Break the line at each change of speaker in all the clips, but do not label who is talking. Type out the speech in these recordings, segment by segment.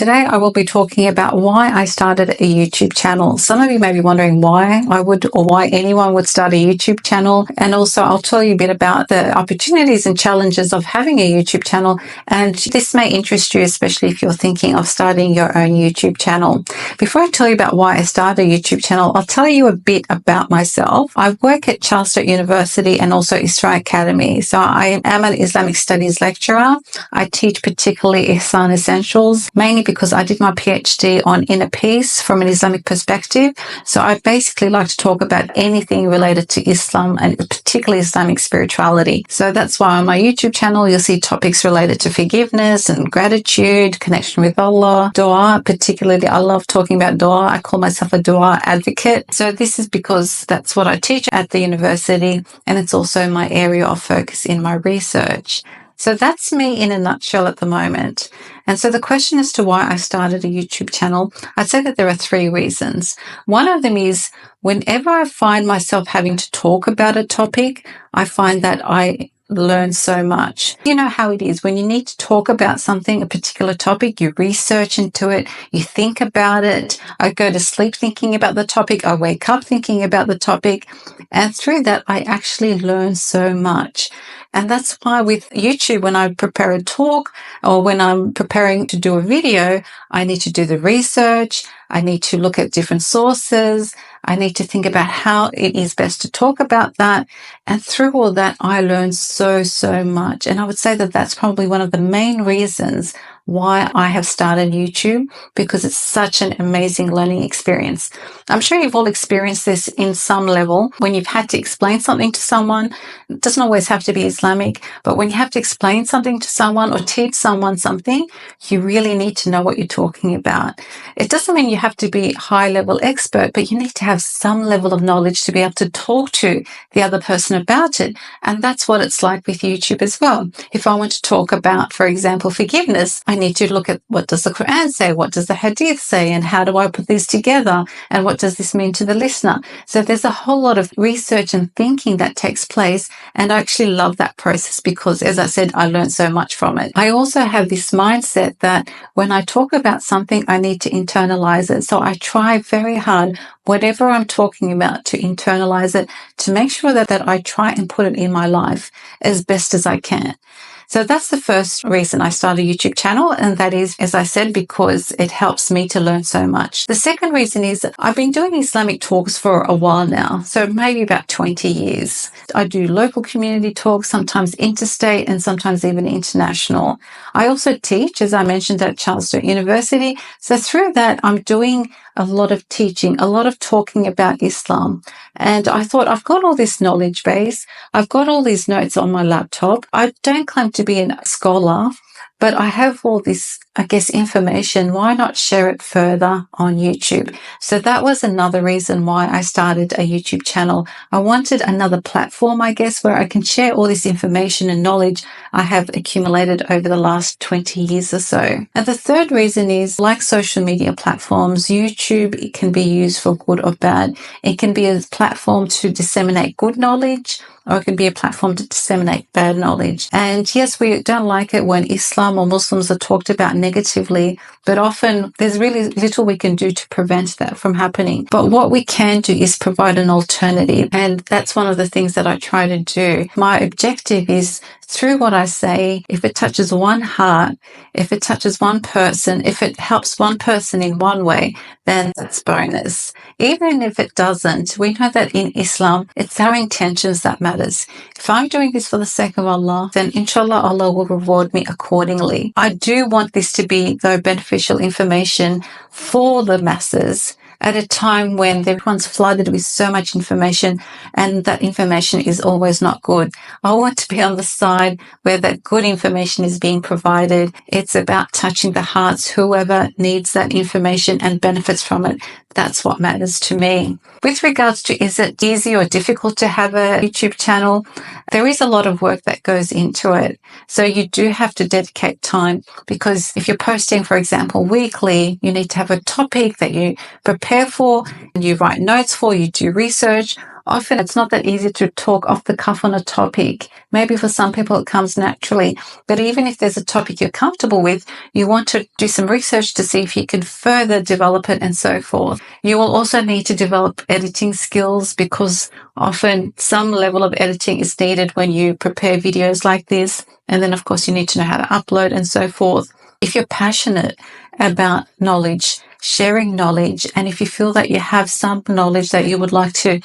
Today I will be talking about why I started a YouTube channel. Some of you may be wondering why I would or why anyone would start a YouTube channel. And also I'll tell you a bit about the opportunities and challenges of having a YouTube channel. And this may interest you, especially if you're thinking of starting your own YouTube channel. Before I tell you about why I started a YouTube channel, I'll tell you a bit about myself. I work at Charles University and also Islamic Academy. So I am an Islamic studies lecturer. I teach particularly Ihsan essentials, mainly because I did my PhD on inner peace from an Islamic perspective. So I basically like to talk about anything related to Islam and particularly Islamic spirituality. So that's why on my YouTube channel, you'll see topics related to forgiveness and gratitude, connection with Allah, dua, particularly I love talking about dua. I call myself a dua advocate. So this is because that's what I teach at the university, and it's also my area of focus in my research. So that's me in a nutshell at the moment. And so the question as to why I started a YouTube channel, I'd say that there are three reasons. One of them is whenever I find myself having to talk about a topic, I find that I learn so much. You know how it is when you need to talk about something, a particular topic, you research into it, you think about it. I go to sleep thinking about the topic, I wake up thinking about the topic, and through that I actually learn so much. And that's why with YouTube, when I prepare a talk or when I'm preparing to do a video, I need to do the research. I need to look at different sources. I need to think about how it is best to talk about that. And through all that, I learned so much. And I would say that that's probably one of the main reasons why I have started YouTube, because it's such an amazing learning experience. I'm sure you've all experienced this in some level when you've had to explain something to someone. It doesn't always have to be Islamic, but when you have to explain something to someone or teach someone something, you really need to know what you're talking about. It doesn't mean you have to be a high-level expert, but you need to have some level of knowledge to be able to talk to the other person about it. And that's what it's like with YouTube as well. If I want to talk about, for example, forgiveness, I need to look at what does the Quran say, what does the Hadith say, and how do I put these together, and what does this mean to the listener? So there's a whole lot of research and thinking that takes place, and I actually love that process because, as I said, I learned so much from it. I also have this mindset that when I talk about something, I need to internalize it. So I try very hard, whatever I'm talking about, to internalize it, to make sure that I try and put it in my life as best as I can. So that's the first reason I started a YouTube channel, and that is, as I said, because it helps me to learn so much. The second reason is that I've been doing Islamic talks for a while now, so maybe about 20 years. I do local community talks, sometimes interstate and sometimes even international. I also teach, as I mentioned, at Charles University. So through that, I'm doing a lot of teaching, a lot of talking about Islam. And I thought, I've got all this knowledge base. I've got all these notes on my laptop. I don't claim to be a scholar, but I have all this, I guess, information. Why not share it further on YouTube? So that was another reason why I started a YouTube channel. I wanted another platform, I guess, where I can share all this information and knowledge I have accumulated over the last 20 years or so. And the third reason is, like social media platforms, YouTube, it can be used for good or bad. It can be a platform to disseminate good knowledge, or it can be a platform to disseminate bad knowledge. And yes, we don't like it when Islam or Muslims are talked about negatively, but often there's really little we can do to prevent that from happening. But what we can do is provide an alternative, and that's one of the things that I try to do. My objective is, through what I say, if it touches one heart, if it touches one person, if it helps one person in one way, then that's bonus. Even if it doesn't, we know that in Islam, it's our intentions that matters. If I'm doing this for the sake of Allah, then inshallah Allah will reward me accordingly. I do want this to be, though, beneficial information for the masses at a time when everyone's flooded with so much information, and that information is always not good. I want to be on the side where that good information is being provided. It's about touching the hearts, whoever needs that information and benefits from it. That's what matters to me. With regards to, is it easy or difficult to have a YouTube channel? There is a lot of work that goes into it. So you do have to dedicate time, because if you're posting, for example, weekly, you need to have a topic that you prepare for, and you write notes for, you do research. often it's not that easy to talk off the cuff on a topic. Maybe for some people it comes naturally, but even if there's a topic you're comfortable with, you want to do some research to see if you can further develop it and so forth. You will also need to develop editing skills, because often some level of editing is needed when you prepare videos like this. And then, of course, you need to know how to upload and so forth. If you're passionate about knowledge, sharing knowledge, and if you feel that you have some knowledge that you would like to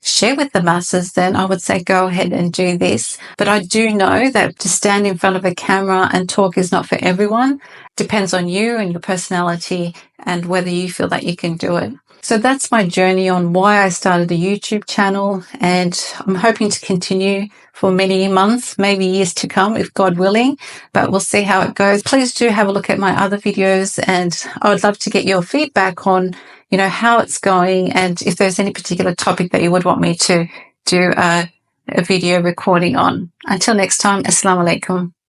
share with the masses, then I would say go ahead and do this. But I do know that to stand in front of a camera and talk is not for everyone. Depends on you and your personality and whether you feel that you can do it. So that's my journey on why I started a YouTube channel, and I'm hoping to continue for many months, maybe years to come, if God willing, but we'll see how it goes. Please do have a look at my other videos, and I would love to get your feedback on, how it's going, and if there's any particular topic that you would want me to do a video recording on. Until next time, Assalamu alaikum.